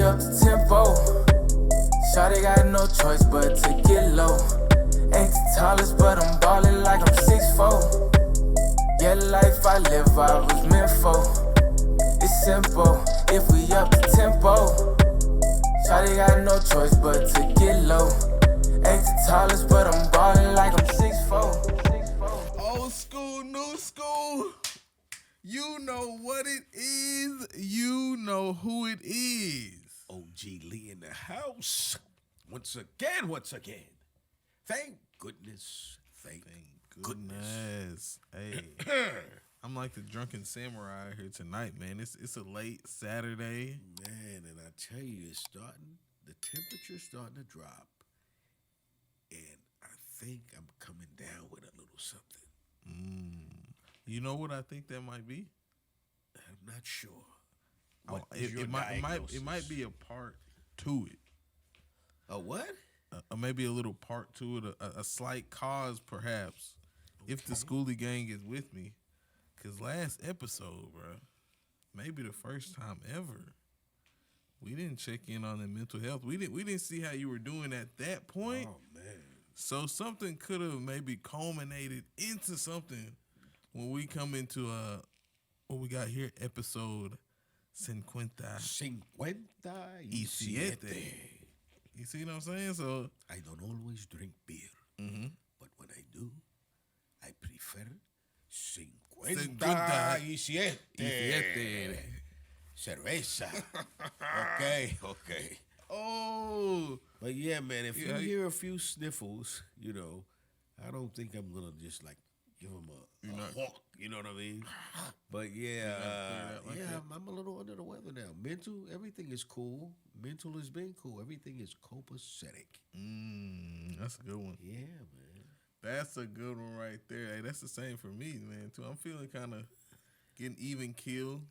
up the tempo. Shawty got no choice but to get low. Ain't the tallest, but I'm ballin' like I'm 6'4". Yeah, the life I live, I was meant for. It's simple, if we up the tempo. Shawty got no choice but to get low. Ain't the tallest, but I'm ballin' like I'm 6'4". Old school, new school. You know what it is. You know who it is. OG Lee in the house. Once again. Thank goodness. Thank goodness. Hey, I'm like the drunken samurai here tonight, man. It's a late Saturday. Man, and I tell you, the temperature's starting to drop. And I think I'm coming down with a little something. You know what I think that might be? I'm not sure. It might be a part to it. A what? Maybe a little part to it, a slight cause perhaps, if the Schoolie gang is with me. Because last episode, bro, maybe the first time ever, we didn't check in on the mental health. We didn't see how you were doing at that point. Oh, man. So something could have maybe culminated into something when we come into what we got here, episode 50. 57. You see what I'm saying? So I don't always drink beer, but when I do, I prefer 57. Cerveza. Okay. oh, But yeah, man, if you hear a few sniffles, I don't think I'm going to just like give them a hawk, you know what I mean? But yeah, I'm a little under the weather now. Everything is cool. Mental has been cool. Everything is copacetic. That's a good one. Yeah, man. That's a good one right there. Hey, that's the same for me, man, too. I'm feeling kind of getting even killed.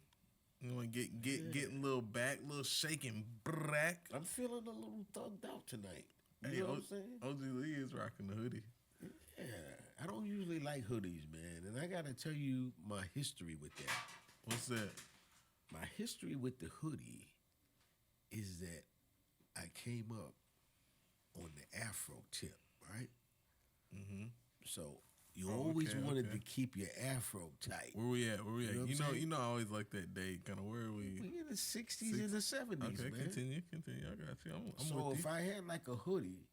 Getting a little back, a little shaking back. I'm feeling a little thugged out tonight. You know what I'm saying? OG Lee is rocking the hoodie. Yeah, I don't usually like hoodies, man. And I got to tell you my history with that. What's that? My history with the hoodie is that I came up on the Afro tip, right? Mm-hmm. So you always wanted to keep your Afro tight. Where we at? You know, I always like that date. Kind of where are we? We in the 60s and the 70s, okay, man. Continue. I got you. I'm so with you. if I had like a hoodie,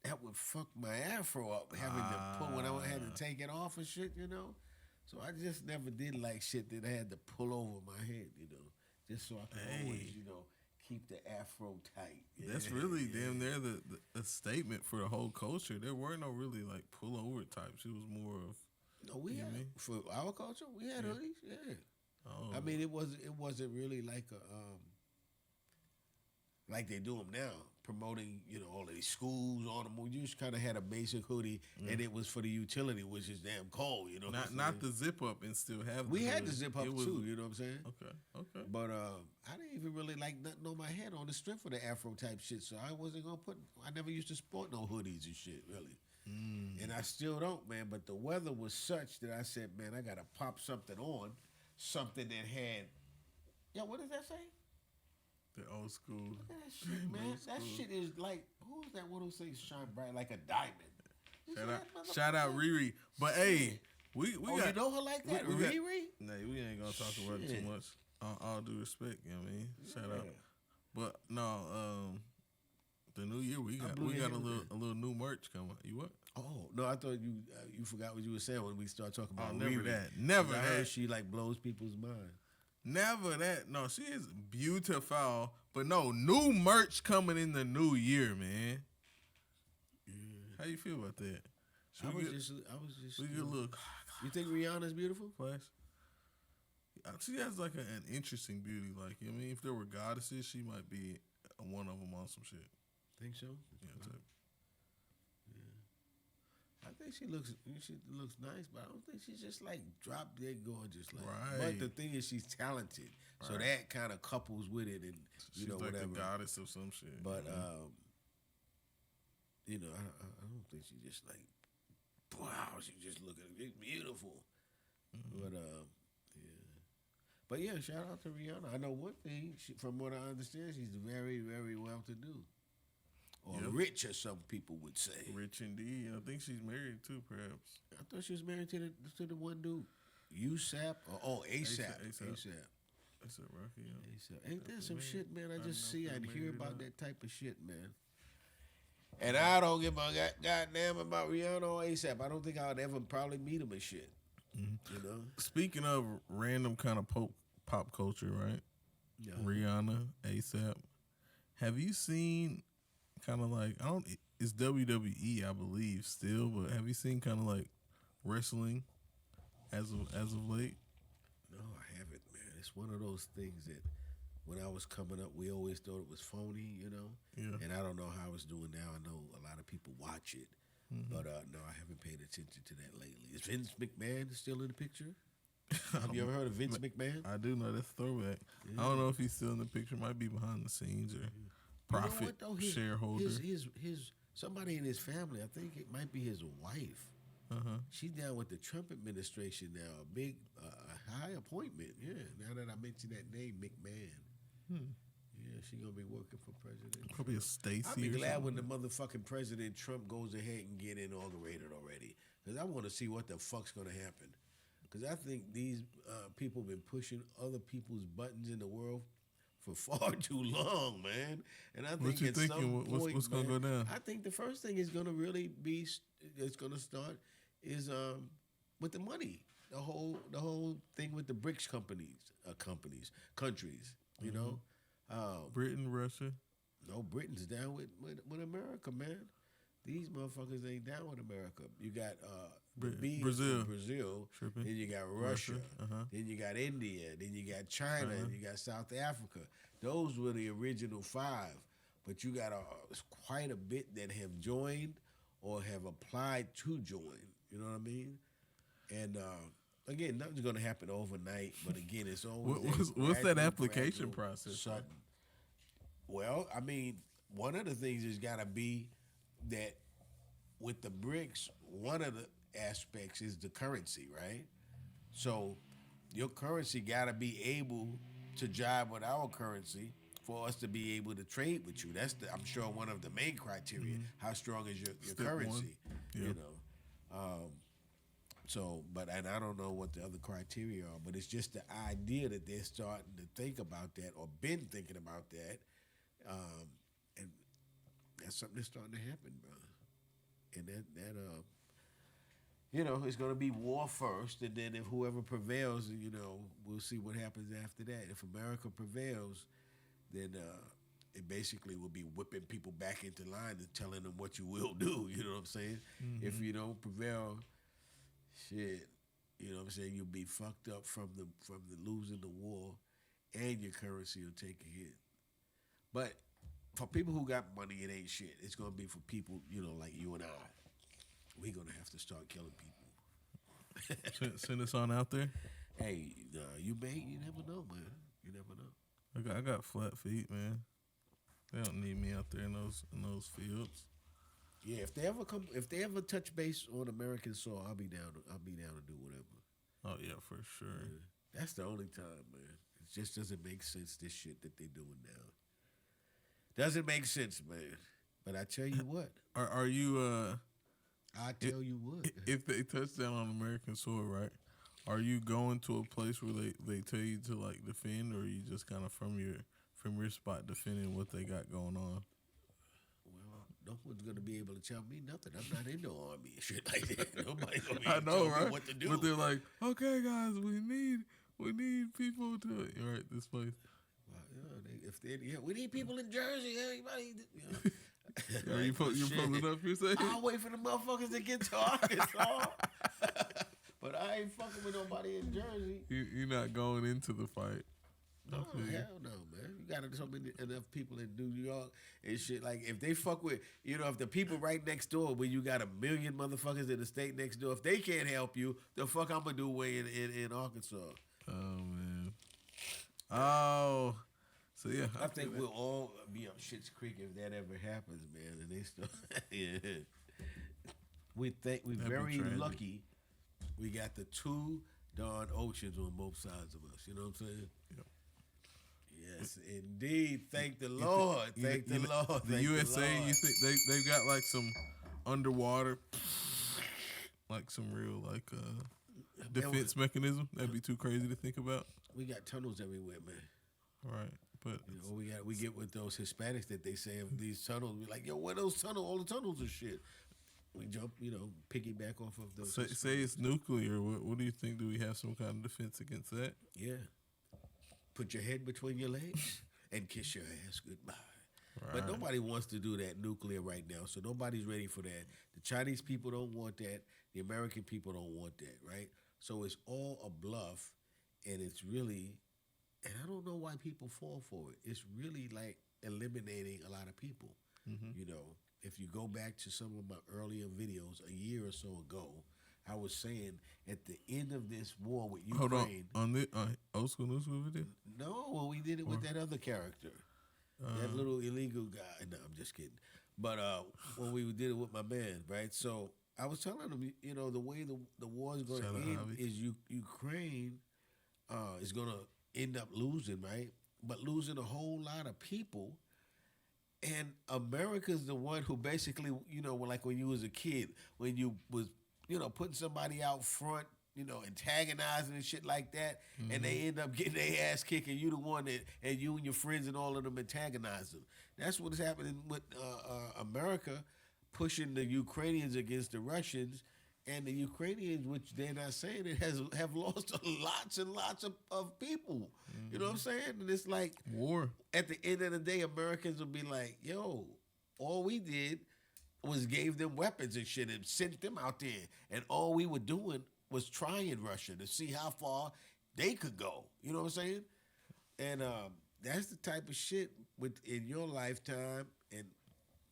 that would fuck my Afro up, having to pull when I had to take it off and shit, So I just never did like shit that I had to pull over my head, just so I could always, keep the Afro tight. That's really damn near the statement for the whole culture. There were no really like pullover types. It was more of for our culture, we had hoodies, yeah. Oh. I mean, it wasn't really like like they do them now, promoting, all of these schools on them. You just kind of had a basic hoodie, and it was for the utility, which is damn cold, Not the zip up and still have. We had the zip up too, you know what I'm saying? Okay. But I didn't even really like nothing on my head on the strength of the Afro type shit, so I wasn't gonna I never used to sport no hoodies and shit, really. And I still don't, man. But the weather was such that I said, man, I gotta pop something on, something that had. Yo, what does that say? The old school. Look at that shit, man. That shit is like, who's that one who says shine bright like a diamond? Shout out Riri. But hey, we got. You know her like that, Riri? Nah, we ain't gonna talk about it too much. All due respect, you know what I mean? Shout out. But no, the new year we got a little new merch coming. You what? Oh no, I thought you forgot what you were saying when we started talking about never Riri. that. Never that. I heard she like blows people's mind. Never that. No, she is beautiful. But no, new merch coming in the new year, man. Yeah. How you feel about that? I was just. We get a little. You think Rihanna's beautiful? Flash. She has like an interesting beauty. Like, I mean, if there were goddesses, she might be one of them on some shit. Think so? Yeah. I think she looks nice, but I don't think she's just like drop dead gorgeous. Like, right. But the thing is, she's talented, so that kind of couples with it, and she's like whatever. the goddess of some shit. But I don't think she's just like, wow, she's just looking beautiful. Mm-hmm. But But yeah, shout out to Rihanna. I know one thing. From what I understand, she's very, very well to do. Or rich, as some people would say. Rich indeed. I think she's married too, perhaps. I thought she was married to the one dude. USAP? ASAP. ASAP Rocky, yeah. ASAP. Ain't that some shit, man? I just see and hear about that type of shit, man. And Mm-hmm. I don't give a goddamn about Rihanna or ASAP. I don't think I'd ever probably meet him and shit. Mm-hmm. You know? Speaking of random kind of pop culture, right? Yeah. Rihanna, ASAP. Have you seen kind of like, it's WWE, I believe, still, but have you seen kind of like wrestling as of late? No, I haven't, man. It's one of those things that when I was coming up, we always thought it was phony, you know? Yeah. And I don't know how it's doing now. I know a lot of people watch it. Mm-hmm. But no, I haven't paid attention to that lately. Is Vince McMahon still in the picture? Have you ever heard of Vince McMahon? I do know, that's a throwback. Yeah. I don't know if he's still in the picture. Might be behind the scenes or profit You know what, though? shareholder. His somebody in his family, I think it might be his wife. Uh-huh. She's down with the Trump administration now. A big, high appointment. Yeah. Now that I mentioned that name, McMahon. Yeah, she gonna be working for President. Probably a Stacy. I'll be or glad something. when the motherfucking President Trump goes ahead and get inaugurated already, because I want to see what the fuck's gonna happen. Because I think these people been pushing other people's buttons in the world for far too long, man. And I think What you at thinking? some point, What's gonna go down? I think the first thing is gonna really be, it's gonna start is with the money. The whole thing with the BRICS countries. You know, Britain, Russia. no, Britain's down with America, man. These motherfuckers ain't down with America. You got Brazil, Tripping. then you got Russia, Uh-huh. then you got India, then you got China, and you got South Africa. Those were the original 5, but you got quite a bit that have joined or have applied to join. You know what I mean? And again, nothing's going to happen overnight, but again, it's always What's that gradual, application gradual, process? sudden. Well, I mean, one of the things has got to be that with the BRICS, one of the aspects is the currency, right? So your currency got to be able to jive with our currency for us to be able to trade with you. That's I'm sure one of the main criteria. How strong is your Step currency? one. You know. And I don't know what the other criteria are, but it's just the idea that they're starting to think about that or been thinking about that, and that's something that's starting to happen, brother. And it's going to be war first, and then if whoever prevails, we'll see what happens after that. If America prevails, then it basically will be whipping people back into line and telling them what you will do. You know what I'm saying? Mm-hmm. If you don't prevail, shit, you know what I'm saying? You'll be fucked up from the losing the war, and your currency will take a hit. But for people who got money, it ain't shit. It's gonna be for people, like you and I. We're gonna have to start killing people. Send us on out there. Hey, you never know, man. You never know. I got flat feet, man. They don't need me out there in those fields. Yeah, if they ever touch base on American soil, I'll be down to do whatever. Oh yeah, for sure. Yeah, that's the only time, man. It just doesn't make sense, this shit that they're doing now. Doesn't make sense, man. But I tell you what. Are you I tell you what. If they touch down on American soil, right? Are you going to a place where they tell you to like defend, or are you just kind of from your spot defending what they got going on? Well, no one's gonna be able to tell me nothing. I'm not in the army and shit like that. Nobody's gonna be I able to know, tell right? me what to do. But they're like, okay, guys, we need people to this place. Well, we need people in Jersey. Everybody, You pulling up your say? I'll wait for the motherfuckers to get to Arkansas. But I ain't fucking with nobody in Jersey. You're not going into the fight. No, hell no, man. You got enough people in New York and shit. Like, if they fuck with, if the people right next door, where you got 1 million motherfuckers in the state next door, if they can't help you, the fuck I'm gonna do way in Arkansas. Oh, man. Oh. So, yeah. I think we'll all be on Shit's Creek if that ever happens, man. And they still, yeah. We're very lucky. We got the 2 darn oceans on both sides of us. You know what I'm saying? Yep. Yes, indeed. Thank the Lord. Thank the Lord. The USA, you think they've got like some underwater, like some real like defense mechanism? That'd be too crazy to think about. We got tunnels everywhere, man. Right, but We get with those Hispanics that they say of these tunnels. We like, yo, where those tunnels? All the tunnels and shit. We jump, piggyback off of those. say it's nuclear. What do you think? Do we have some kind of defense against that? Yeah. Put your head between your legs and kiss your ass goodbye. Right. But nobody wants to do that nuclear right now, so nobody's ready for that. The Chinese people don't want that. The American people don't want that, right? So it's all a bluff, and it's really, and I don't know why people fall for it. It's really like eliminating a lot of people. Mm-hmm. If you go back to some of my earlier videos a year or so ago, I was saying at the end of this war with Ukraine. Hold on the old school, new school video. No, well, we did it with that other character, that little illegal guy. No, I'm just kidding. But when we did it with my man, right? So I was telling him, the way the war is going to end is Ukraine is going to end up losing, right? But losing a whole lot of people. And America's the one who basically, like when you was a kid, when you was, putting somebody out front, antagonizing and shit like that, and they end up getting their ass kicked, and you the one that, and you and your friends and all of them antagonize them. That's what's happening with America pushing the Ukrainians against the Russians, and the Ukrainians, which they're not saying it, have lost lots and lots of people. You know what I'm saying? And it's like war. At the end of the day, Americans will be like, yo, all we did was gave them weapons and shit and sent them out there. And all we were doing was trying Russia to see how far they could go. You know what I'm saying? And that's the type of shit in your lifetime and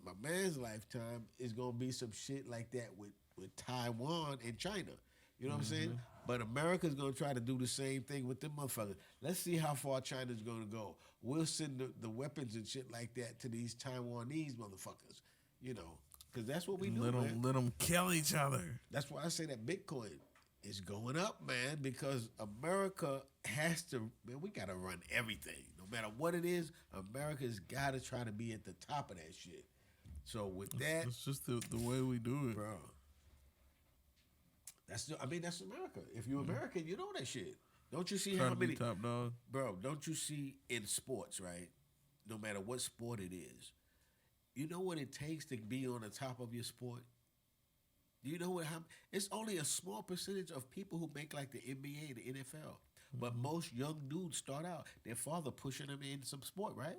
my man's lifetime is going to be some shit like that with Taiwan and China. You know what I'm saying? But America's going to try to do the same thing with them motherfuckers. Let's see how far China's going to go. We'll send the weapons and shit like that to these Taiwanese motherfuckers, because that's what we do, man. Let them kill each other. That's why I say that Bitcoin is going up, man, because America has to, man, we got to run everything. No matter what it is, America's got to try to be at the top of that shit. So with that... It's just the way we do it. Bro. That's America. If you're American, you know that shit. Don't you see how many top dog? Bro, don't you see in sports, right? No matter what sport it is, you know what it takes to be on the top of your sport? Do you know it's only a small percentage of people who make like the NBA, the NFL. But most young dudes start out, their father pushing them in some sport, right?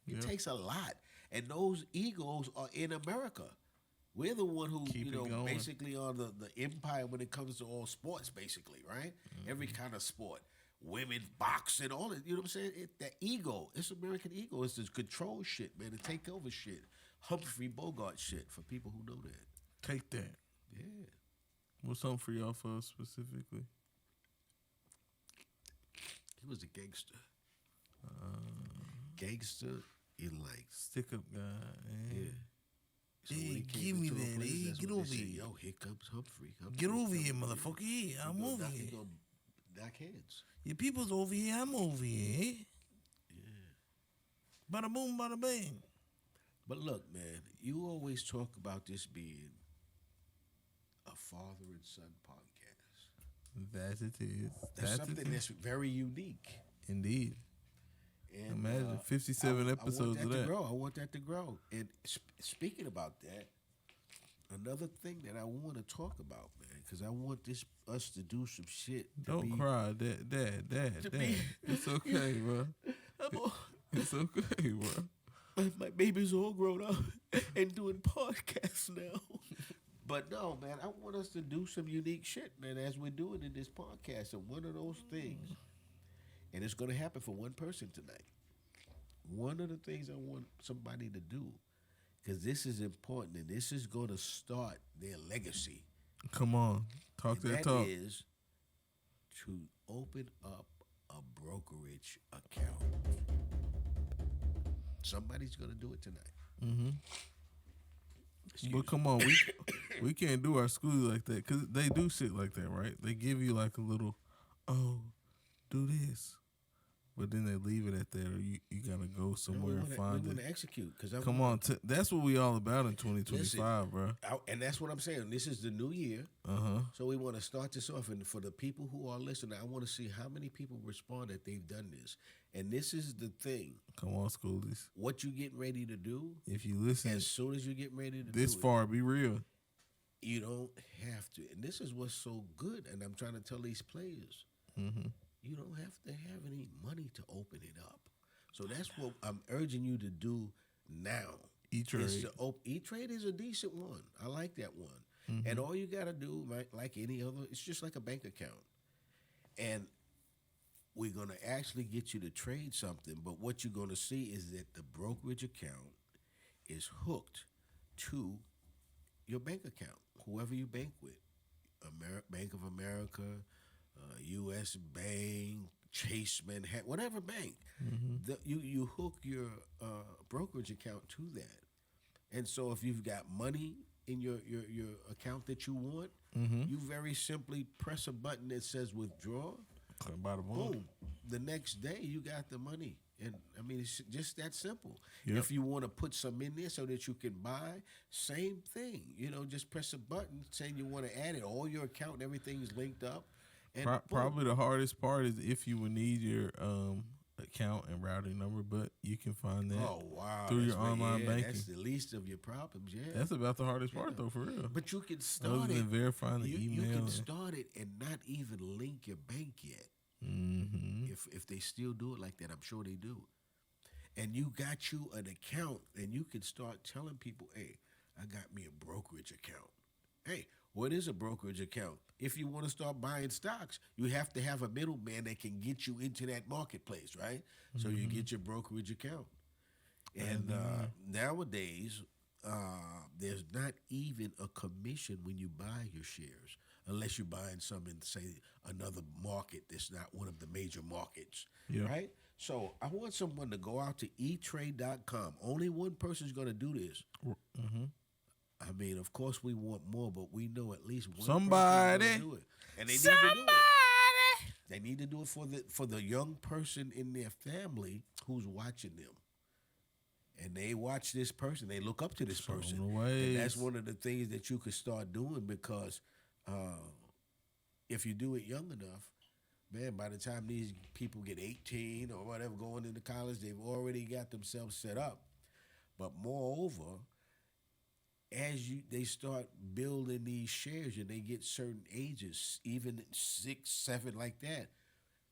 It takes a lot. And those egos are in America. We're the one who, basically are the empire when it comes to all sports, basically, right? Every kind of sport. Women, boxing, all that. You know what I'm saying? That ego. It's American ego. It's this control shit, man. The take over shit. Humphrey Bogart shit, for people who know that. Take that. Yeah. What's something for y'all for specifically? He was a gangster. Gangster in like... Stick up guy. Yeah. So hey, give me that. Hey, get over here. Yo, here comes Humphrey. Get over here, motherfucker. Yeah, I'm over here. He gonna knock heads. Your people's over here. I'm over here. Yeah. Bada boom, bada bang. But look, man, you always talk about this being a father and son podcast. That it is. That's something that's very unique. Indeed. And, imagine 57 episodes of that. I want that to grow. And speaking about that, another thing that I want to talk about, man, because I want us to do some shit. Don't cry, Dad. It's okay, bro. It's okay, bro. My baby's all grown up and doing podcasts now. But no, man, I want us to do some unique shit, man, as we're doing in this podcast. And one of those things, and it's going to happen for one person tonight. One of the things I want somebody to do, because this is important, and this is going to start their legacy. Come on. Talk that talk. That is to open up a brokerage account. Somebody's going to do it tonight. But come on, we can't do our school like that because they do shit like that, right? They give you like a little, oh, do this, but then they leave it at that, or you gotta go somewhere and find we it. want to execute because Come on, that's what we all about in 2025, bro. And that's what I'm saying. This is the new year, so we want to start this off. And for the people who are listening, I want to see how many people respond that they've done this. And this is the thing. Come on, schoolies. What you getting ready to do? If you listen, as soon as you get ready to this do far, be real. You don't have to. And this is what's so good. And I'm trying to tell these players, you don't have to have any money to open it up. So that's what I'm urging you to do now. E-Trade. E-Trade is a decent one. I like that one. And all you got to do, like any other, it's just like a bank account. And we're going to actually get you to trade something, but what you're going to see is that the brokerage account is hooked to your bank account, whoever you bank with, Bank of America, U.S. Bank, Chase Manhattan, whatever bank. You hook your brokerage account to that. And so if you've got money in your account that you want, you very simply press a button that says withdraw. Boom. The next day you got the money. And I mean, it's just that simple. Yep. If you want to put some in there so that you can buy, same thing. Just press a button saying you want to add it. All your account and everything's linked up. And probably the hardest part is if you would need your account and routing number, but you can find that through your online banking. That's the least of your problems, That's about the hardest part, though, for real. But you can start other than verifying the email. You can start it and not even link your bank yet. If they still do it like that, I'm sure they do. And you got you an account, and you can start telling people, hey, I got me a brokerage account. Hey, what is a brokerage account? If you want to start buying stocks, you have to have a middleman that can get you into that marketplace, right? So you get your brokerage account. And nowadays, there's not even a commission when you buy your shares, unless you're buying some in, say, another market that's not one of the major markets, right? So I want someone to go out to etrade.com. Only one person's going to do this. I mean, of course, we want more, but we know at least one somebody person do it. And they need to do it. They need to do it for the young person in their family who's watching them. And they watch this person. They look up to this person. And that's one of the things that you could start doing because if you do it young enough, man, by the time these people get 18 or whatever, going into college, they've already got themselves set up. But moreover, as they start building these shares and they get certain ages, even 6, 7 like that,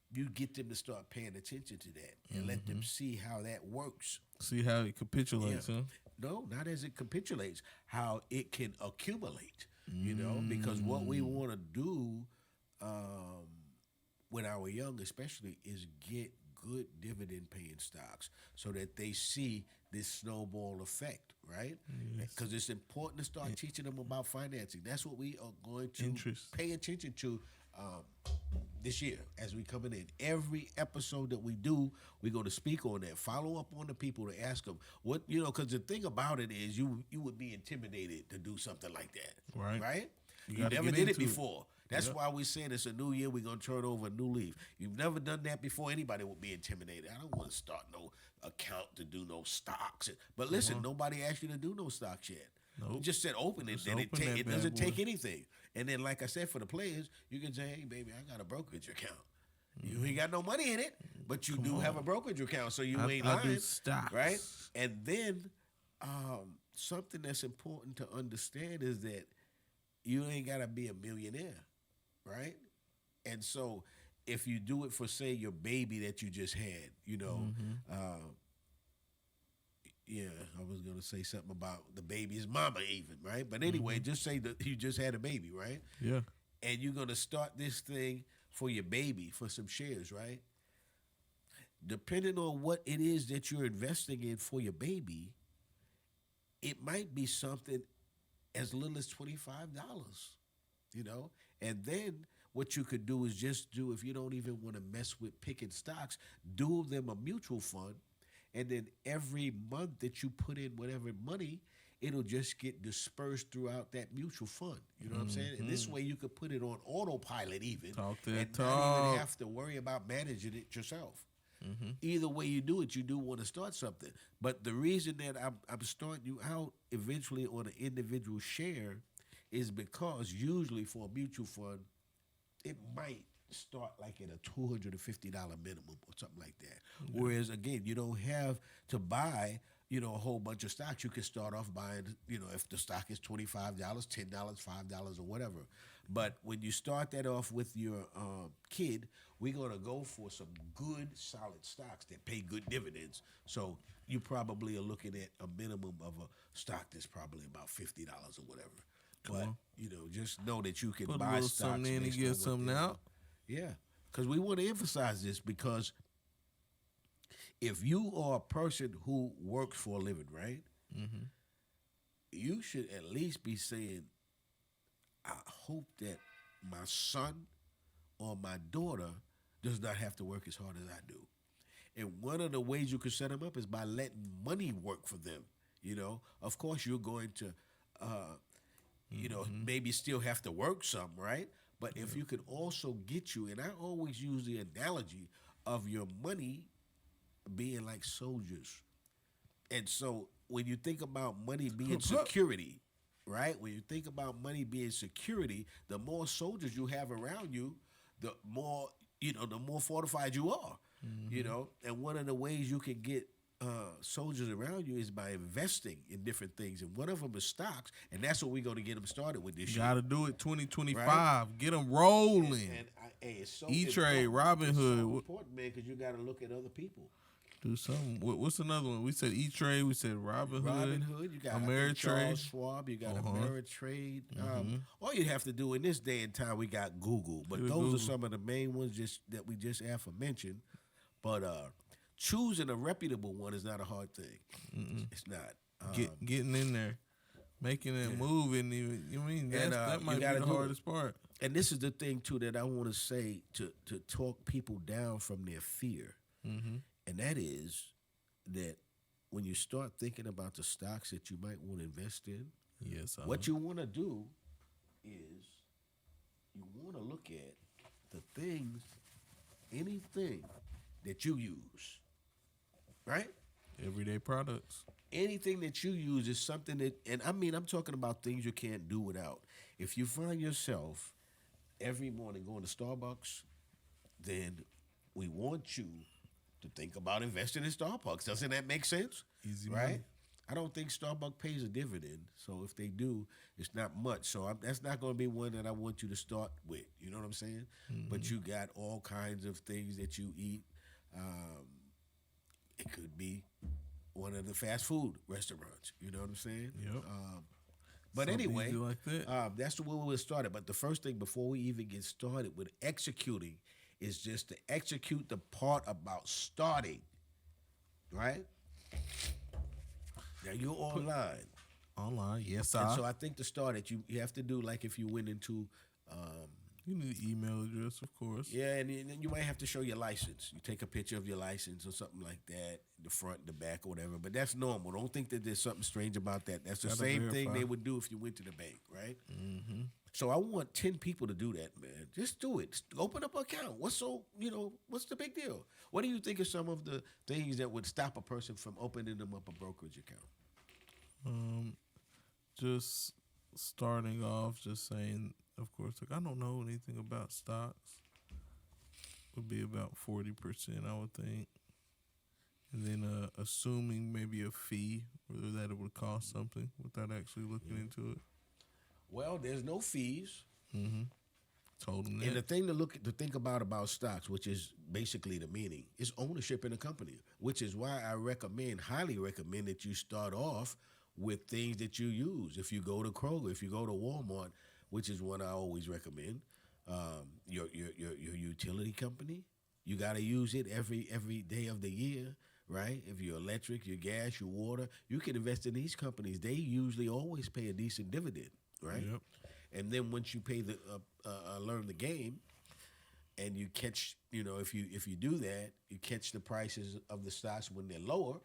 you get them to start paying attention to that and let them see how that works. See how it capitulates, huh? No, not as it capitulates, how it can accumulate, because what we want to do when I was young especially is get good dividend-paying stocks so that they see this snowball effect, right? Because it's important to start teaching them about financing. That's what we are going to pay attention to this year as we coming in. Every episode that we do, we're going to speak on that. Follow up on the people to ask them what, because the thing about it is you would be intimidated to do something like that, right? You never did it before. That's why we're saying it's a new year. We're going to turn over a new leaf. You've never done that before. Anybody would be intimidated. I don't want to start no account to do no stocks. But listen, nobody asked you to do no stocks yet. Nope. You just said open it. Then it doesn't take anything. And then, like I said, for the players, you can say, hey, baby, I got a brokerage account. You ain't got no money in it, but you do have a brokerage account, so you ain't lying. I do stocks. Right? And then something that's important to understand is that you ain't got to be a millionaire, right? And so if you do it for, say, your baby that you just had, I was going to say something about the baby's mama even, right? But anyway, just say that you just had a baby, right? Yeah. And you're going to start this thing for your baby, for some shares, right? Depending on what it is that you're investing in for your baby, it might be something as little as $25, And then what you could do is just do, if you don't even want to mess with picking stocks, do them a mutual fund. And then every month that you put in whatever money, it'll just get dispersed throughout that mutual fund. You know what I'm saying? And this way you could put it on autopilot even Talk that and talk. not even have to worry about managing it yourself. Either way you do it, you do want to start something. But the reason that I'm starting you out eventually on an individual share is because usually for a mutual fund, it might start like at a $250 minimum or something like that. Whereas again, you don't have to buy, a whole bunch of stocks. You can start off buying, if the stock is $25, $10, $5 or whatever. But when you start that off with your kid, we're gonna go for some good solid stocks that pay good dividends. So you probably are looking at a minimum of a stock that's probably about $50 or whatever. But just know that you can Put a buy little stocks something in and based get on what something they're- out. Yeah, because we want to emphasize this because if you are a person who works for a living, right? You should at least be saying, I hope that my son or my daughter does not have to work as hard as I do. And one of the ways you can set them up is by letting money work for them. Of course, you're going to, maybe still have to work some, right? But if you could also get you, and I always use the analogy of your money being like soldiers. And so when you think about money being security, right? When you think about money being security, the more soldiers you have around you, the more, the more fortified you are, And one of the ways you can get soldiers around you is by investing in different things. And one of them is stocks, and that's what we're going to get them started with this year. Got to do it 2025. Right? Get them rolling. And it's so E-Trade, important. It's Robinhood. so important, man, because you got to look at other people. Do something. What's another one? We said E-Trade. We said Robinhood. You got Ameritrade. Charles Schwab. You got Ameritrade. All you have to do in this day and time, we got Google. But those are some of the main ones that we just aforementioned. But choosing a reputable one is not a hard thing. It's not. Getting in there, making that move, and that might be the hardest part. And this is the thing too that I want to say to talk people down from their fear. And that is that when you start thinking about the stocks that you might want to invest in, what you want to do is you want to look at the things, anything that you use, right? Everyday products. Anything that you use is something that, and I'm talking about things you can't do without. If you find yourself every morning going to Starbucks, then we want you to think about investing in Starbucks. Doesn't that make sense? Easy right? money. I don't think Starbucks pays a dividend, so if they do, it's not much. So that's not going to be one that I want you to start with. You know what I'm saying? But you got all kinds of things that you eat. It could be one of the fast food restaurants. You know what I'm saying? Yep. But Something anyway, easy like that. that's the way we'll start it. But the first thing before we even get started with executing is just to execute the part about starting, right? Now you're online. Online, yes, And sir. so I think to start it, you have to do like if you went into, You need an email address, of course. and then you might have to show your license. You take a picture of your license or something like that, the front, the back, or whatever. But that's normal. Don't think that there's something strange about that. That's the Gotta same thing verify. they would do if you went to the bank, right? So I want 10 people to do that, man. Just do it. Open up an account. What's the big deal? What do you think are some of the things that would stop a person from opening them up a brokerage account? Just starting off, just saying, of course, like I don't know anything about stocks. Would be about 40%, I would think. And then assuming maybe a fee, whether that it would cost something without actually looking into it. Well, there's no fees. Told them And the that. thing to think about stocks, which is basically the meaning, is ownership in a company, which is why I highly recommend that you start off with things that you use. If you go to Kroger, if you go to Walmart, which is one I always recommend, your utility company, you got to use it every day of the year, right? If you're electric, your gas, your water, you can invest in these companies. They usually always pay a decent dividend, right? Yep. And then once you pay learn the game, and you catch, if you do that, you catch the prices of the stocks when they're lower.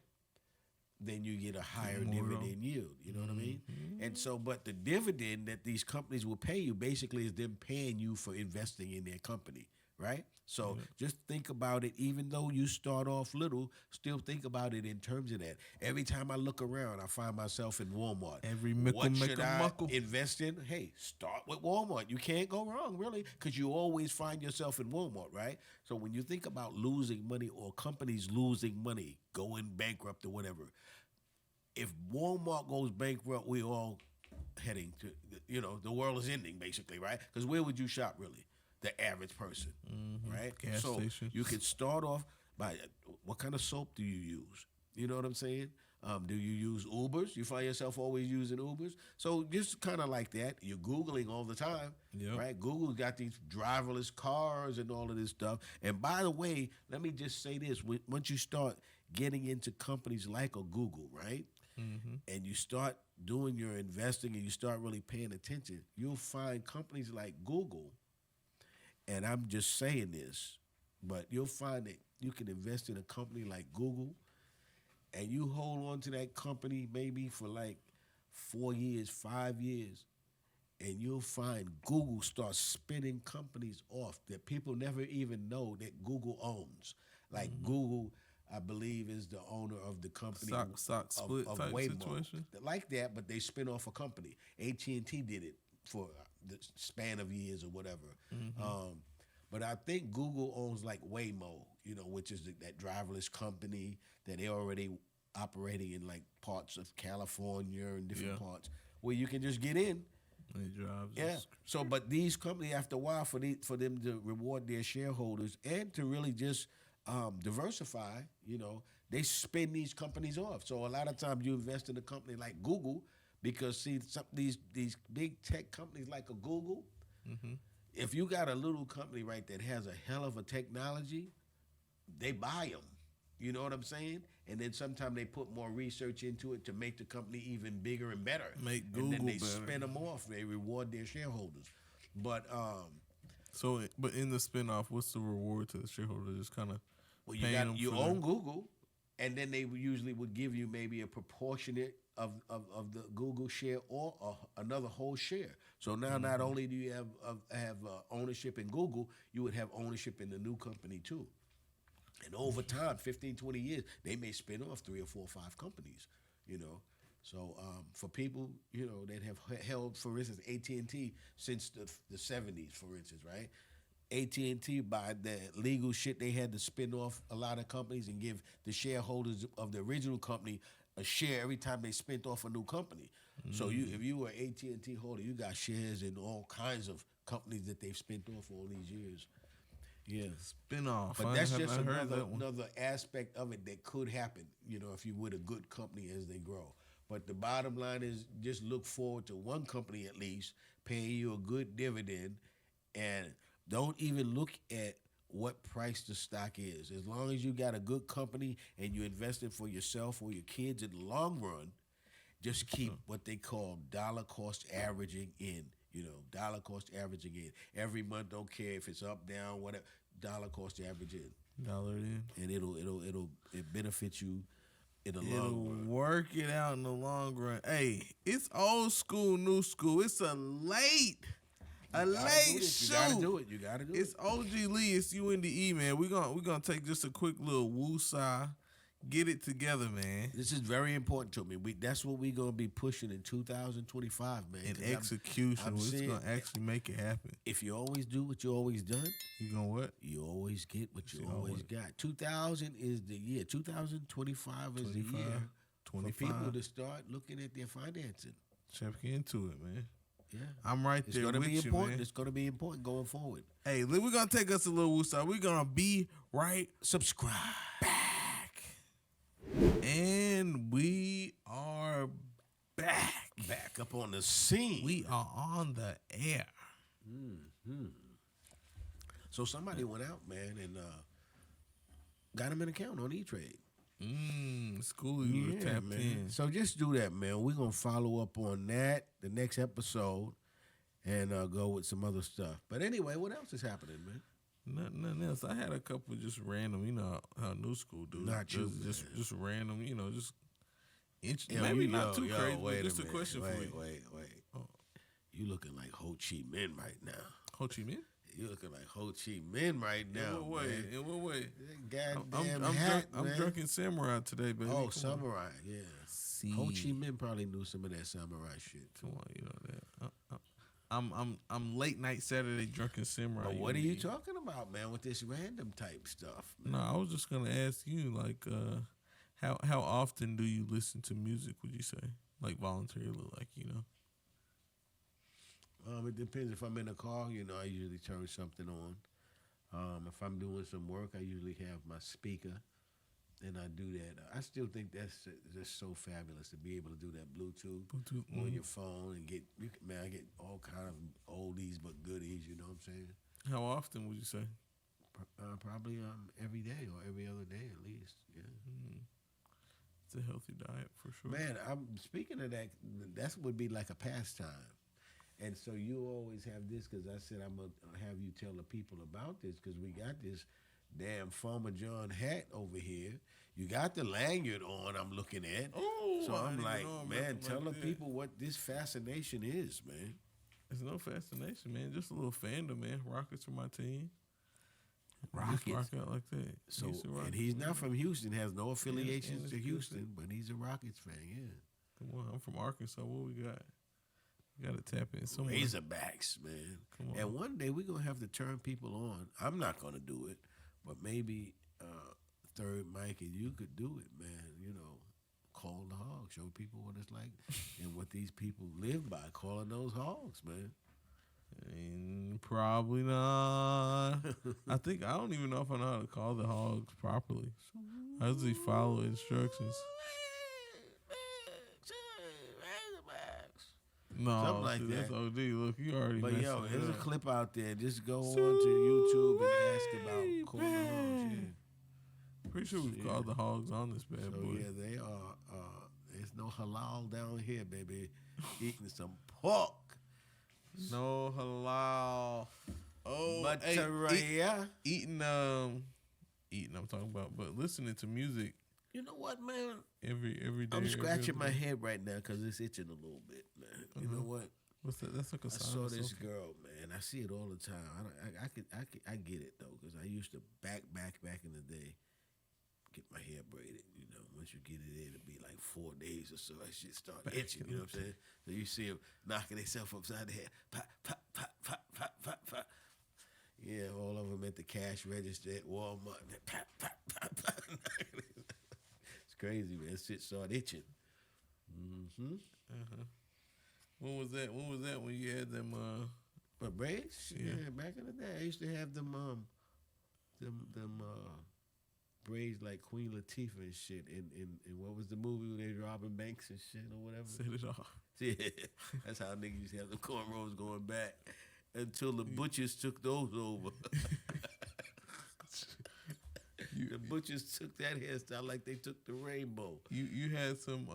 then you get a higher more dividend yield. You know what I mean? And so, but the dividend that these companies will pay you basically is them paying you for investing in their company, right? So just think about it. Even though you start off little, still think about it in terms of that. Every time I look around, I find myself in Walmart. Every mickle, what should mickle, I muckle. invest in? Hey, start with Walmart. You can't go wrong, really, because you always find yourself in Walmart, right? So when you think about losing money or companies losing money, going bankrupt or whatever, if Walmart goes bankrupt, we all heading to, the world is ending, basically, right? Because where would you shop, really? The average person, right? Gas so station. you can start off by what kind of soap do you use? You know what I'm saying? Do you use Ubers? You find yourself always using Ubers? So just kind of like that. You're Googling all the time, right? Google's got these driverless cars and all of this stuff. And by the way, let me just say this. Once you start getting into companies like a Google, right? And you start doing your investing and you start really paying attention, you'll find companies like Google, and I'm just saying this, but you'll find that you can invest in a company like Google and you hold on to that company maybe for like 4 years, 5 years, and you'll find Google starts spinning companies off that people never even know that Google owns. Like Google, I believe, is the owner of the company Stock split of type Waymo. situation. Like that, but they spin off a company. AT&T did it for the span of years or whatever. But I think Google owns like Waymo, which is that driverless company that they're already operating in like parts of California and different parts where you can just get in. And it drives. Yeah. So, but these companies, after a while, for them to reward their shareholders and to really just diversify, they spin these companies off. So a lot of times you invest in a company like Google because these big tech companies like a Google, if you got a little company, right, that has a hell of a technology, they buy them. You know what I'm saying? And then sometimes they put more research into it to make the company even bigger and better. Make Google and then they better. spin them off. They reward their shareholders. But but in the spinoff, what's the reward to the shareholder? Just kind of you own Google, and then they usually would give you maybe a proportionate of the Google share or another whole share. So now not only do you have ownership in Google, you would have ownership in the new company too. And over time, 15, 20 years, they may spin off 3 or 4 or 5 companies, So for people, that have held, for instance, AT&T since the 70s, for instance, right? AT&T, by the legal shit, they had to spin off a lot of companies and give the shareholders of the original company a share every time they spent off a new company. So if you were an AT&T holder, you got shares in all kinds of companies that they've spent off all these years. Yeah, spin-off. But that's just another aspect of it that could happen, if you with a good company as they grow. But the bottom line is just look forward to one company at least paying you a good dividend, and don't even look at what price the stock is. As long as you got a good company and you invested for yourself or your kids in the long run, just keep what they call dollar cost averaging in. Dollar cost averaging in. Every month, don't care if it's up, down, whatever, dollar cost average in. Dollar in. And it benefits you in the long run. It'll work it out in the long run. Hey, it's old school, new school. It's a late show. You gotta do it. You gotta do it. It's OG Lee. It's UNDE, man. We're gonna take just a quick little woosah. Get it together, man. This is very important to me. That's what we're going to be pushing in 2025, man. In execution, it's going to actually make it happen. If you always do what you always done, you going to what? You always get what you always got. 2000 is the year. 2025 is the year for people to start looking at their financing. Check into it, man. Yeah. I'm right there with you, man. It's going to be important going forward. Hey, we're going to take us a little woosah. We're going to be right subscribe. And we are back up on the scene. We are on the air. So somebody went out, man, and got him an account on E-Trade. Skool, you were tapped in. So just do that, man. We're going to follow up on that the next episode and go with some other stuff. But anyway, what else is happening, man? Nothing else. I had a couple just random, how new school do. Not you, just random, Maybe not too crazy, wait but just a minute. question for you. Wait. Oh. You looking like Ho Chi Minh right now. Ho Chi Minh? You looking like Ho Chi Minh right now. In what way? Man. In what way? That goddamn hat, I'm man. drinking samurai today, baby. Oh, Come samurai, yeah. See. Ho Chi Minh probably knew some of that samurai shit. Come on, you know that. I'm late night Saturday drinking samurai. But what are you talking about, man, with this random type stuff? Man? No, I was just gonna ask you, like, how often do you listen to music? Would you say, like, voluntarily, like, you know? It depends. If I'm in a car, I usually turn something on. If I'm doing some work, I usually have my speaker, and I do that. I still think that's just so fabulous to be able to do that Bluetooth on your phone and I get all kind of oldies but goodies. You know what I'm saying? How often would you say? Probably every day or every other day at least. Yeah. It's a healthy diet for sure. Man, I'm speaking of that. That would be like a pastime. And so you always have this because I said I'm going to have you tell the people about this because we got this damn Farmer John hat over here. You got the lanyard on I'm looking at. Oh, so I'm like, man, tell the that. people what this fascination is, man. It's no fascination, man. Just a little fandom, man. Rockets for my team. Rockets? Just rock out like that. So, and he's not from Houston, has no affiliations to Houston, but he's a Rockets fan, yeah. Come on, I'm from Arkansas. What we got? We got to tap in somewhere. Razorbacks, man. Come on. And one day we're going to have to turn people on. I'm not going to do it, but maybe Third Mike and you could do it, man. Call the hogs. Show people what it's like and what these people live by, calling those hogs, man. Probably not. I don't even know if I know how to call the hogs properly. I usually follow instructions. No, something like that. That's OD. Look, you already. But there's a clip out there. Just go on to YouTube and ask about calling the hogs. Yeah. Pretty sure we've called the hogs on this bad boy. Yeah, they are. There's no halal down here, baby. Eating some pork. No halal. Oh, but eating. I'm talking about, but listening to music. You know what, man? Every day. I'm scratching my head right now because it's itching a little bit, man. You know what? What's that? That's like a sign. I saw this girl, man. I see it all the time. I get it though, because I used to back in the day, get my hair braided. Once you get it in, it'll be like 4 days or so. That shit start itching. You know what I'm saying? So you see them knocking themselves upside the head. Pop, pop, pop, pop, pop, pop, pop. Yeah, all of them at the cash register at Walmart. Pop, pop, pop, pop. It's crazy, man. That shit start itching. Mm-hmm. Uh-huh. When was that? When you had them? But braids? Yeah, back in the day, I used to have them braids like Queen Latifah and shit. And what was the movie where they robbing banks and shit or whatever? Set it off. Yeah, that's how niggas used to have the cornrows going back until the butchers took those over. The butchers took that hairstyle like they took the rainbow. You had some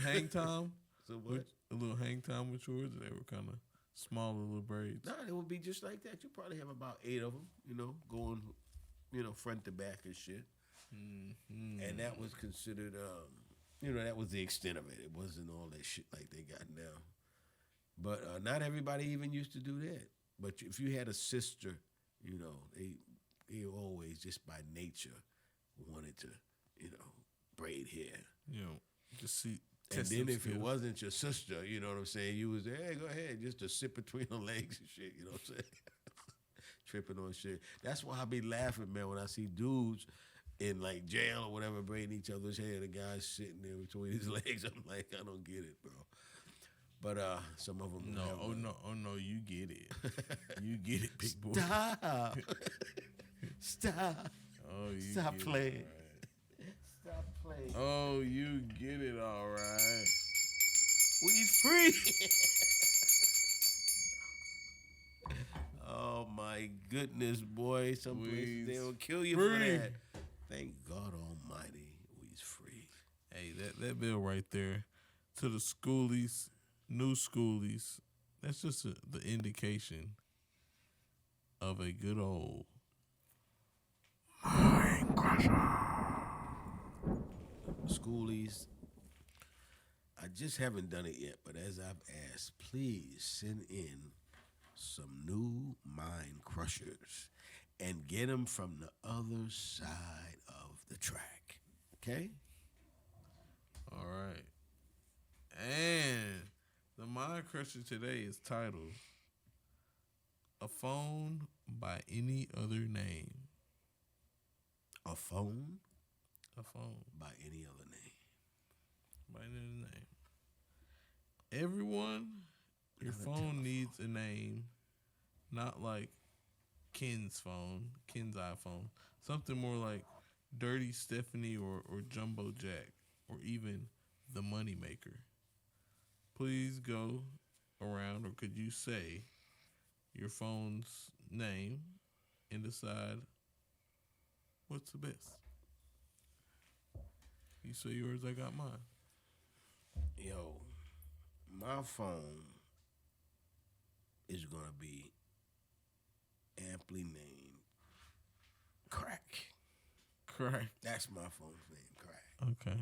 hang time? So what? A little hang time with yours? They were kind of small little braids. Nah, it would be just like that. You probably have about 8 of them, going, front to back and shit. Mm-hmm. And that was considered, that was the extent of it. It wasn't all that shit like they got now. But not everybody even used to do that. But if you had a sister, they always just by nature wanted to, braid hair. Just see. And then if it wasn't your sister, you know what I'm saying, you was there, hey, go ahead, just to sit between her legs and shit, you know what I'm saying? Tripping on shit. That's why I be laughing, man, when I see dudes in like jail or whatever braiding each other's hair, the guy's sitting there between his legs. I'm like, I don't get it, bro. But some of them no, you get it. You get it, big boy. Stop. Stop. Oh, you Stop get playing. It, right. Stop playing. Oh, you get it, all right. We free. Oh my goodness, boy! Some places they'll kill you for that. Thank God Almighty, we's free. Hey, that bill right there, to the schoolies, new schoolies. That's just the indication of a good old mind crusher. Schoolies, just haven't done it yet. But as I've asked, please send in some new mind crushers and get them from the other side of the track. Okay? All right. And the mind crusher today is titled "A Phone by Any Other Name." A phone A phone by any other name. by any other name. Everyone, your Not a phone telephone. needs a name, not like Ken's phone, Ken's iPhone. Something more like Dirty Stephanie or Jumbo Jack or even the Moneymaker. Please go around, or could you say your phone's name and decide what's the best? You say yours, I got mine. Yo, my phone is going to be amply named Crack. Correct. That's my phone's name, Crack. Okay.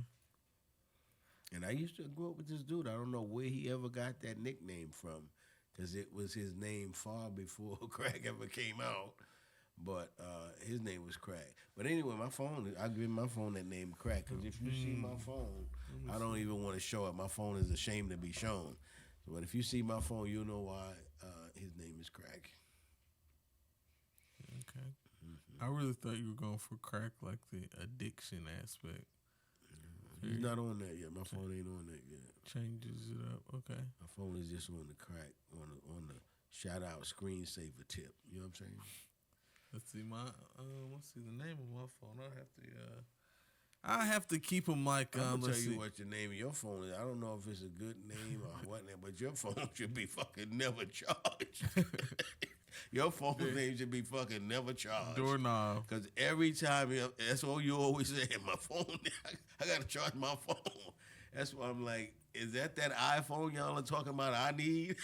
And I used to grow up with this dude. I don't know where he ever got that nickname from, because it was his name far before Crack ever came out. But his name was Crack. But anyway, my phone, I give my phone that name Crack, because if you see my phone, I don't even want to show it. My phone is ashamed to be shown. But if you see my phone, you'll know why his name is Crack. Okay. I really thought you were going for crack, like the addiction aspect. He's not on that yet. My phone ain't on that yet. Changes it up. Okay. My phone is just on the Crack, on the shout out screensaver tip. You know what I'm saying? Let's see let's see the name of my phone. I have to keep them like I'm gonna let's tell you see. what your name of your phone is. I don't know if it's a good name or what name, but your phone should be fucking never charged. Your phone name should be fucking never charged. Doorknob. Because every time, that's all you always say. My phone, I gotta charge my phone. That's why I'm like, is that iPhone y'all are talking about? I need.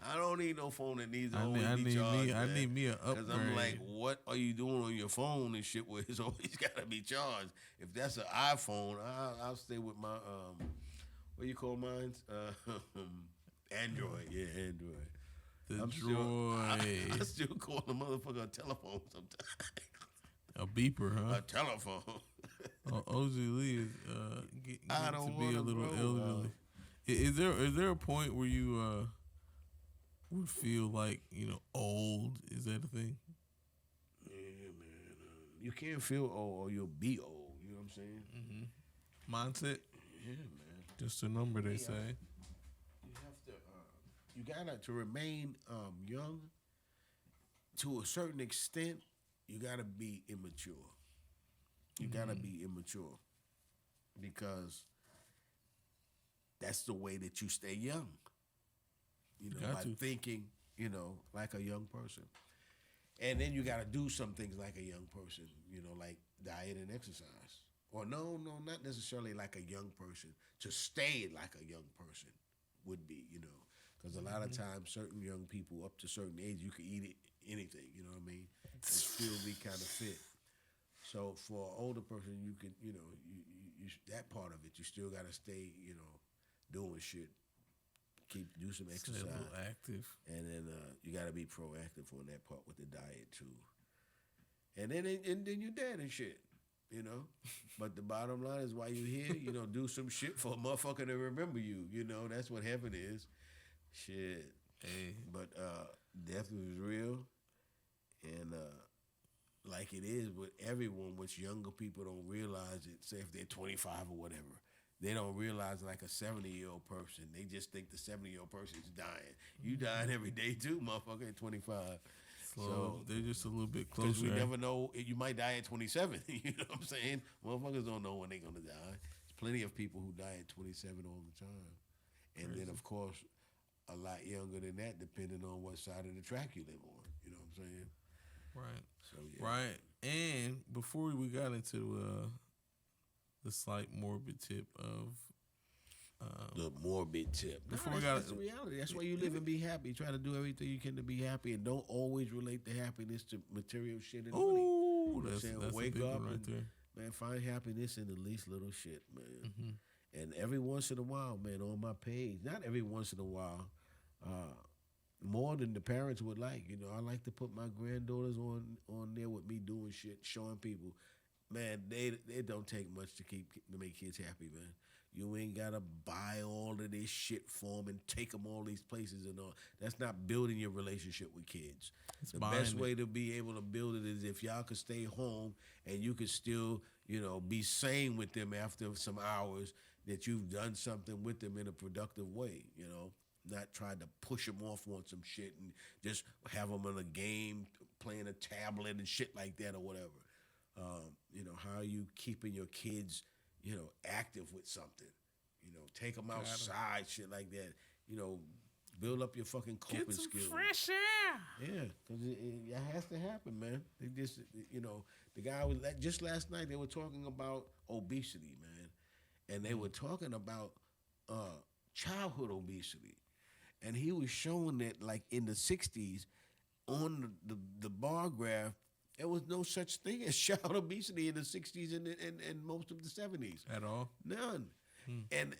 I don't need no phone that needs to always be charged. I need me an upgrade. Because I'm like, what are you doing on your phone and shit where it's always got to be charged? If that's an iPhone, I'll stay with my, what do you call mine? Android. Yeah, Android. The I Droid. still call the motherfucker a telephone sometimes. A beeper, huh? A telephone. OG Lee is I getting don't to be a wanna little grow elderly. up. Is there a point where you would feel like old? Is that a thing? Yeah, man. You can't feel old or you'll be old. You know what I'm saying? Mm-hmm. Mindset. Yeah, man. Just a number they Yeah. say. You have to. You gotta to remain young. To a certain extent, you gotta be immature. You gotta be immature because that's the way that you stay young. By thinking, like a young person. And then you got to do some things like a young person, like diet and exercise. Or no, not necessarily like a young person. To stay like a young person would be, because a lot of times certain young people up to certain age, you can eat anything, you know what I mean, and still be kind of fit. So for an older person, you can, you that part of it, you still got to stay, doing shit. Do some exercise. Stay a little active. And then you got to be proactive on that part with the diet too. And then you're dead and shit, But the bottom line is, while you're here, do some shit for a motherfucker to remember you. That's what heaven is. Shit. Hey. But death is real, and like it is with everyone, which younger people don't realize it. Say if they're 25 or whatever. They don't realize like a 70-year-old person. They just think the 70-year-old person is dying. You dying every day too, motherfucker, at 25. So they're just a little bit closer. Because we never know. You might die at 27. You know what I'm saying? Motherfuckers don't know when they're going to die. There's plenty of people who die at 27 all the time. And then, of course, a lot younger than that, depending on what side of the track you live on. You know what I'm saying? Right. So, yeah. Right. And before we got into the slight morbid tip of the morbid tip. Before That's the reality. That's why you live and be happy. Try to do everything you can to be happy, and don't always relate the happiness to material shit and money. Ooh, You know that's what I'm saying? a Wake big up one right and, there. man, find happiness in the least little shit, man. Mm-hmm. And every once in a while, man, on my page, not every once in a while, more than the parents would like. You know, I like to put my granddaughters on there with me doing shit, showing people. Man, they don't take much to make kids happy, man. You ain't gotta buy all of this shit for them and take them all these places and all. That's not building your relationship with kids. The best way to be able to build it is if y'all could stay home and you could still, be sane with them after some hours, that you've done something with them in a productive way, not trying to push them off on some shit and just have them in a game, playing a tablet and shit like that or whatever. How are you keeping your kids, active with something? Take them outside, shit like that. Build up your fucking coping Get some skills. fresh air. Yeah, because it has to happen, man. They just, the guy was just last night. They were talking about obesity, man, and they were talking about childhood obesity, and he was showing that like in the '60s, on the bar graph, there was no such thing as child obesity in the '60s and most of the '70s At all? None. And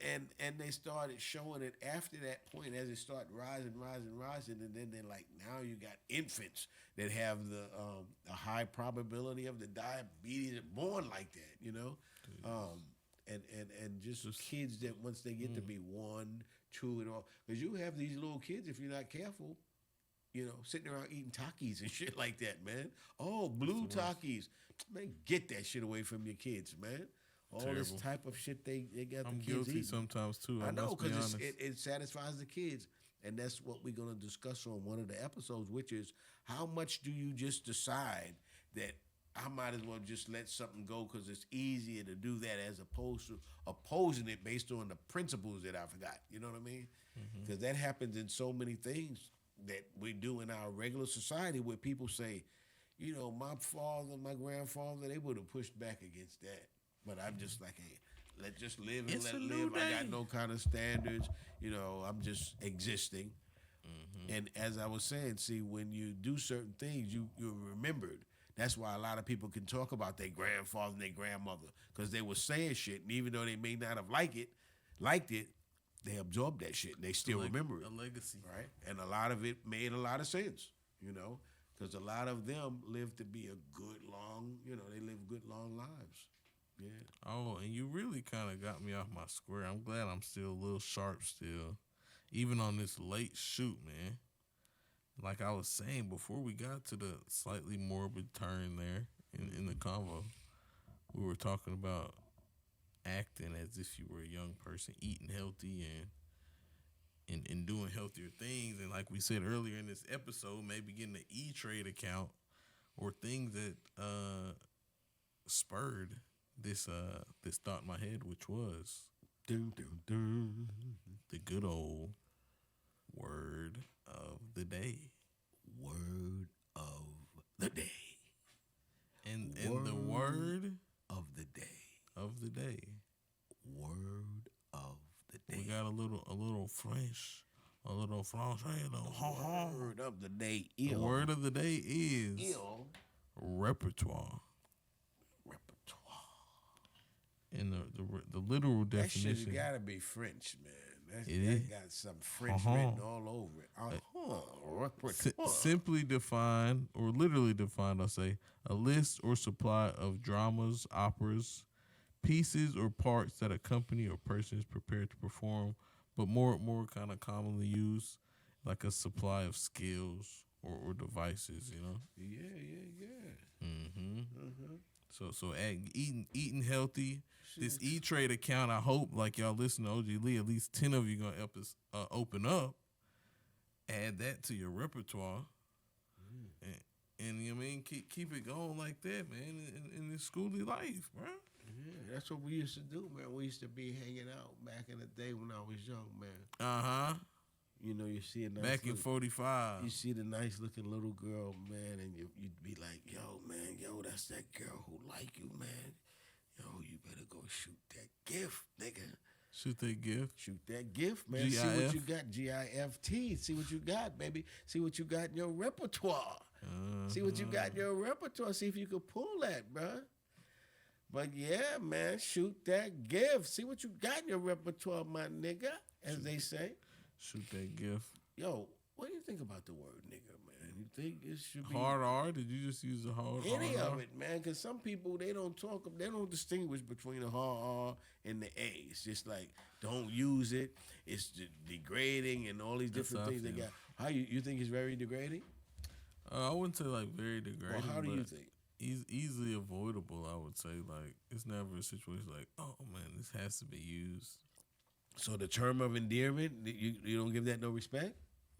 they started showing it after that point as it started rising, and then they're like, now you got infants that have a high probability of the diabetes born like that, and just kids that once they get to be 1, 2, and all, because you have these little kids, if you're not careful, sitting around eating Takis and shit like that, man. Oh, blue Takis. Man, get that shit away from your kids, man. All Terrible. This type of shit they got I'm the kids guilty eating. sometimes too. I know, because it satisfies the kids. And that's what we're going to discuss on one of the episodes, which is how much do you just decide that I might as well just let something go because it's easier to do that as opposed to opposing it based on the principles that I forgot. You know what I mean? Because that happens in so many things that we do in our regular society where people say, my father, my grandfather, they would have pushed back against that. But I'm just like, hey, let's just live and let live. I got no kind of standards. I'm just existing. And as I was saying, see, when you do certain things, you're remembered. That's why a lot of people can talk about their grandfather and their grandmother because they were saying shit. And even though they may not have liked it, they absorbed that shit. And they still remember it. A legacy. Right? And a lot of it made a lot of sense, because a lot of them lived to be a good long, they live good long lives. Yeah. Oh, and you really kind of got me off my square. I'm glad I'm still a little sharp still, even on this late shoot, man. Like I was saying before we got to the slightly morbid turn there in the convo, we were talking about acting as if you were a young person, eating healthy and doing healthier things. And like we said earlier in this episode, maybe getting an E-Trade account or things that spurred this thought in my head, which was the good old word of the day. Word of the day. And the word of the day. Of the day. Word of the day. We got a little French. A little Francais. Word of the day. The word of the day is repertoire. And the literal definition. That shit's gotta be French, man. That got some French written all over it. Repertoire. Simply defined, or literally defined, I'll say, a list or supply of dramas, operas, pieces, or parts that a company or person is prepared to perform, but more kind of commonly used, like a supply of skills or devices, Yeah. So eating healthy. This E-Trade account, I hope, like y'all listen to OG Lee, at least 10 of you gonna help us open up. Add that to your repertoire, and you know what I mean, keep it going like that, man. In this schooly life, bro. Yeah, that's what we used to do, man. We used to be hanging out back in the day when I was young, man. You see a nice back in 45. You see the nice looking little girl, man, and you'd be like, yo, man, that's that girl who like you, man. Yo, you better go shoot that gift, nigga. Shoot that gift? Shoot that gift, man. GIF? See what you got. GIFT. See what you got, baby. See what you got in your repertoire. See what you got in your repertoire. See if you can pull that, bruh. But yeah, man, shoot that gift. See what you got in your repertoire, my nigga, as they say. Shoot that gift. Yo, what do you think about the word nigga, man? You think it should be Hard R? Did you just use the hard any hard of R? it, man? Because some people they don't distinguish between the hard R and the A. It's just like don't use it. It's degrading and all these different things they got. How you think it's very degrading? I wouldn't say like very degrading. Well, how do you think? Easily avoidable, I would say. Like it's never a situation like, oh man, this has to be used. So the term of endearment, you don't give that no respect?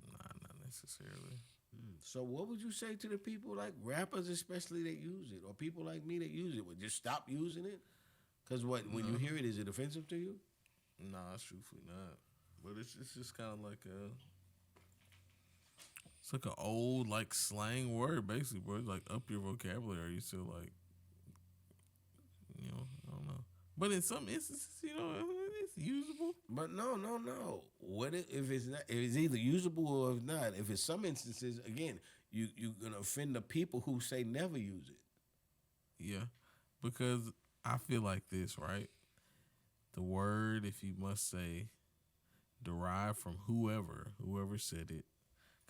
Nah, not necessarily. So what would you say to the people like rappers especially that use it, or people like me that use it? Would just stop using it? Because when you hear it, is it offensive to you? Nah, it's truthfully not. But it's just kind of like it's like an old like slang word basically, bro. It's like up your vocabulary. You still like, I don't know. But in some instances, it's usable. But no. What if it's not? If it's either usable or if not. If it's some instances, again, you're gonna offend the people who say never use it. Yeah, because I feel like this, right? The word, if you must say, derived from whoever said it,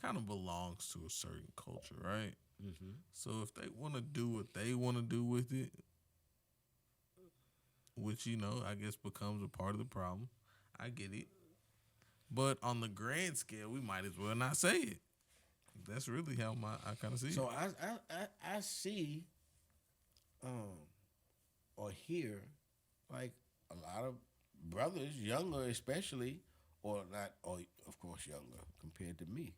kind of belongs to a certain culture, right? Mm-hmm. So if they want to do what they want to do with it, which, I guess becomes a part of the problem, I get it. But on the grand scale, we might as well not say it. That's really how I kind of see it. So I see, or hear, like a lot of brothers, younger especially, or not, or of course younger compared to me,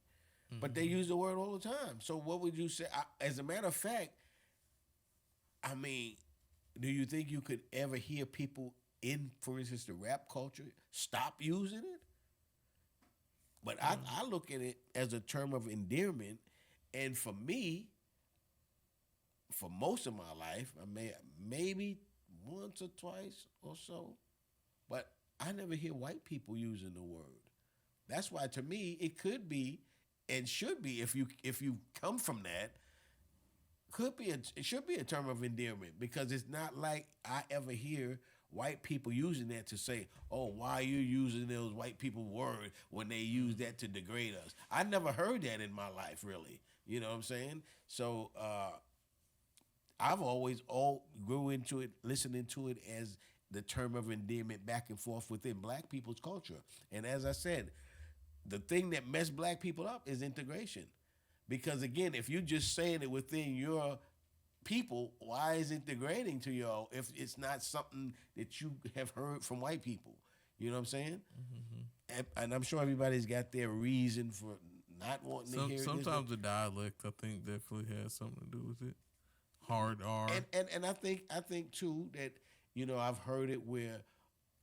but they use the word all the time. So what would you say? As a matter of fact, I mean, do you think you could ever hear people in, for instance, the rap culture stop using it? But I look at it as a term of endearment, and for me, for most of my life, maybe once or twice or so, but I never hear white people using the word. That's why, to me, it could be and should be, if you come from that, it should be a term of endearment, because it's not like I ever hear white people using that to say, oh, why are you using those white people word when they use that to degrade us? I never heard that in my life, really. You know what I'm saying? So I've always grew into it, listening to it as the term of endearment back and forth within black people's culture. And as I said, the thing that messed black people up is integration. Because again, if you're just saying it within your people, why is it degrading to y'all if it's not something that you have heard from white people? You know what I'm saying? Mm-hmm. And I'm sure everybody's got their reason for not wanting to hear it. Sometimes the dialect, I think, definitely has something to do with it. Hard R. And I think too that, I've heard it where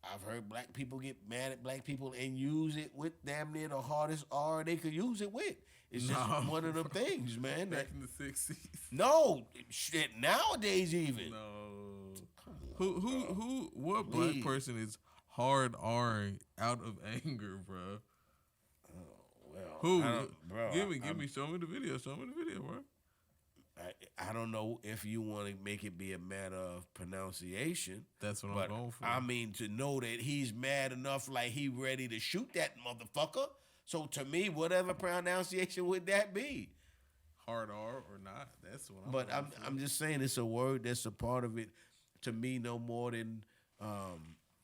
I've heard black people get mad at black people and use it with damn near the hardest R they could use it with. It's just one of them things, man. Back in the 60s. No, shit, nowadays even. No. What black person is hard R-ing out of anger, bro? Oh, well. Who? Bro, Show me the video, bro. I don't know if you want to make it be a matter of pronunciation. That's what I'm going for. I mean, to know that he's mad enough, like he ready to shoot that motherfucker. So to me, whatever pronunciation would that be? Hard R or not? That's what I'm just saying it's a word that's a part of it. To me, no more than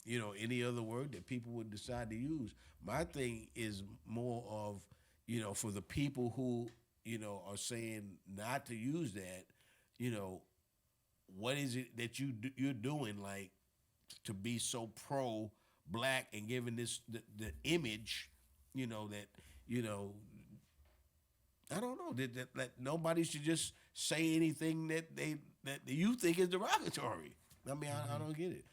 any other word that people would decide to use. My thing is more of for the people who are saying not to use that. What is it that you're doing like to be so pro black and giving this the image? I don't know that nobody should just say anything that you think is derogatory. I mean, I don't get it.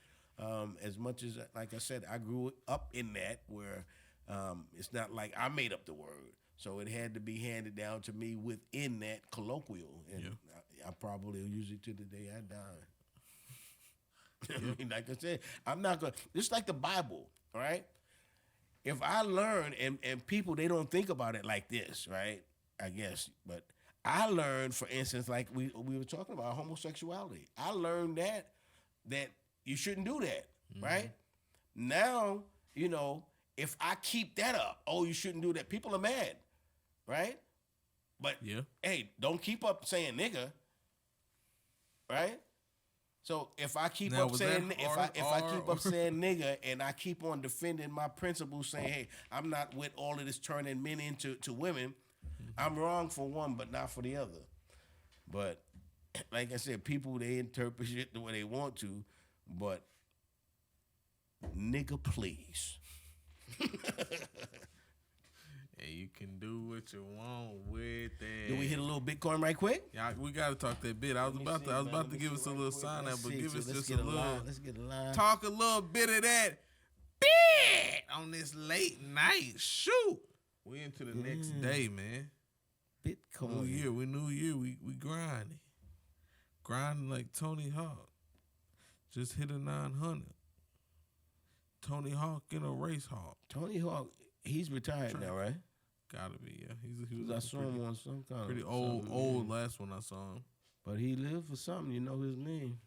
As much as, like I said, I grew up in that where it's not like I made up the word, so it had to be handed down to me within that colloquial, and I probably will use it to the day I die. I mean, like I said, I'm not gonna. Just like the Bible, right? If I learn, and people, they don't think about it like this, right? I guess. But I learned, for instance, like we were talking about homosexuality. I learned that that you shouldn't do that, right? Now, you know, if I keep that up, oh, you shouldn't do that. People are mad, right? But hey, don't keep up saying nigga, right? So if I keep up saying if I keep up saying nigga and I keep on defending my principles, saying, hey, I'm not with all of this turning men into women, I'm wrong for one, but not for the other. But like I said, people, they interpret it the way they want to, but nigga, please. Hey, you can do what you want with it. Do we hit a little Bitcoin right quick? Yeah, we gotta talk that bit. I was about to give us a little sign out, but give us just a little. Let's get a line. Talk a little bit of that bit on this late night. Shoot, we into the next day, man. Bitcoin. New year. We grinding like Tony Hawk. Just hit a 900. Tony Hawk in a race hawk. Tony Hawk, he's retired now, right? Gotta be, yeah. He was I saw him on some kind pretty of old last one I saw him. But he lived for something. You know his name.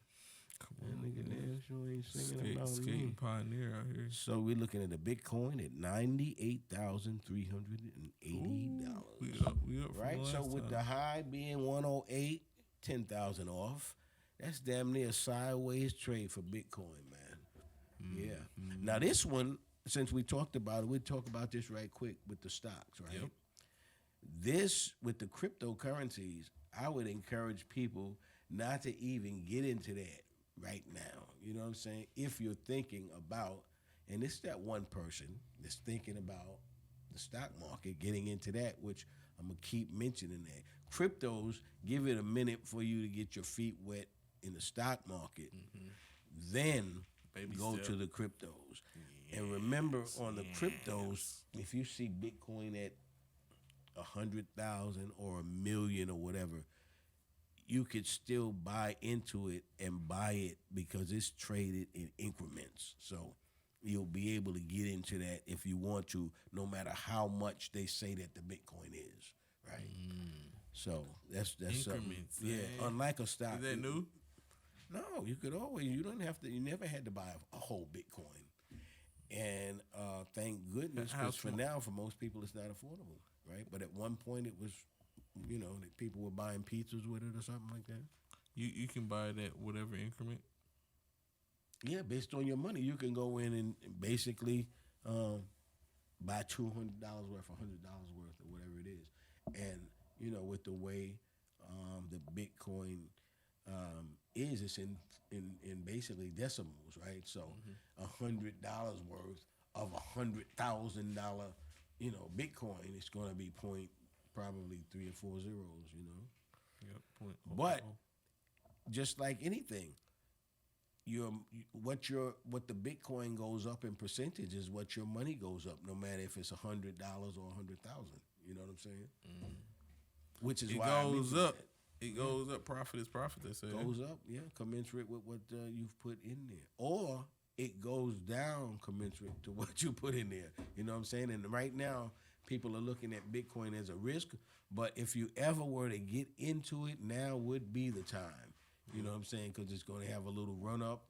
Come That on, nigga man. damn sure ain't singing about Skating me. pioneer out here. So we're looking at a Bitcoin at $98,380. We up from Right? last So with time. the high being 108, 10,000 off, that's damn near a sideways trade for Bitcoin, man. Yeah. Now this one, since we talked about it, we'll talk about this right quick with the stocks, right? Yep. This, with the cryptocurrencies, I would encourage people not to even get into that right now. You know what I'm saying? If you're thinking about, and it's that one person that's thinking about the stock market, getting into that, which I'm going to keep mentioning that. Cryptos, give it a minute for you to get your feet wet in the stock market. Then go to the cryptos. And remember, on the cryptos, if you see Bitcoin at 100,000 or 1 million or whatever, you could still buy into it and buy it because it's traded in increments. So you'll be able to get into that if you want to, no matter how much they say that the Bitcoin is, right? So that's Increments, something. Yeah, unlike a stock. Is that new? No, you could always. You don't have to. You never had to buy a whole Bitcoin. And thank goodness, because for now, for most people, it's not affordable, right? But at one point, it was, you know, that people were buying pizzas with it or something like that. You can buy it at whatever increment. Yeah, based on your money, you can go in and basically buy $200 worth, $100 worth, or whatever it is. And you know, with the way the Bitcoin is, it's in basically decimals, right? So $100 worth of $100,000, you know, Bitcoin, it's going to be probably 3 or 4 zeros, you know. Yep. But just like anything, what the Bitcoin goes up in percentage is what your money goes up, no matter if it's $100 or 100,000. You know what I'm saying? Which is why it goes up. It goes up. Profit is profit. They say goes up, yeah, commensurate with what you've put in there, or it goes down commensurate to what you put in there. You know what I'm saying? And right now, people are looking at Bitcoin as a risk. But if you ever were to get into it, now would be the time. You know what I'm saying? Because it's going to have a little run up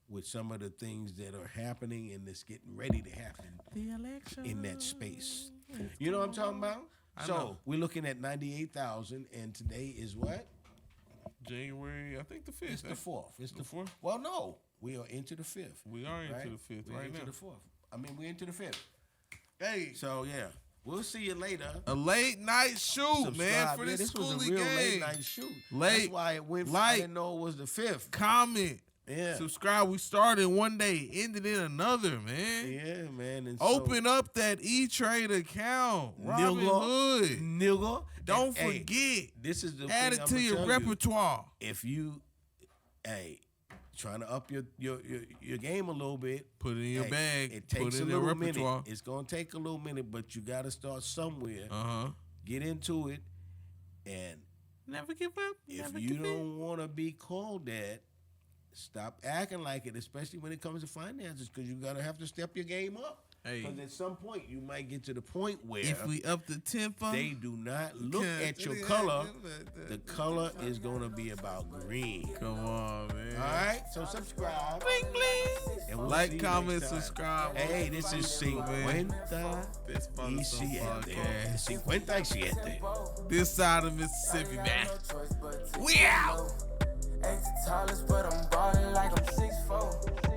with some of the things that are happening and it's getting ready to happen. The election in that space. You know what I'm talking about? So we're looking at 98,000, and today is what? January, I think the 5th. It's the 4th. It's the 4th. Well, no, we are into the 5th. We are into the 5th right now. Into the 4th. I mean, we're into the 5th. Hey, so yeah, we'll see you later. A late night shoot, man, for this was a schooly real game. Late night shoot. Late. That's why it went. I didn't know it was the 5th. Comment. Yeah. Subscribe. We started one day, ended in another, man. Yeah, man. And open up that E-Trade account. Robin Hood. Nigga. Don't forget. This is the add thing it to your repertoire. If you, trying to up your game a little bit, put it in your bag. It takes put it a in little your repertoire. minute. It's gonna take a little minute, but you got to start somewhere. Get into it, and never give up. If you don't want to be called that, stop acting like it, especially when it comes to finances, because you gotta have to step your game up. Hey, Because at some point you might get to the point where if we up the tempo, they do not look at your color. The color is gonna be about green. Come on, man. All right, so subscribe. Bling bling. And we'll see Like, you comment, next time. subscribe. Hey, this is 50 Best part y of some 7. podcast. 57. This side of Mississippi, man. We We out. Ain't the tallest, but I'm ballin' like I'm 6'4".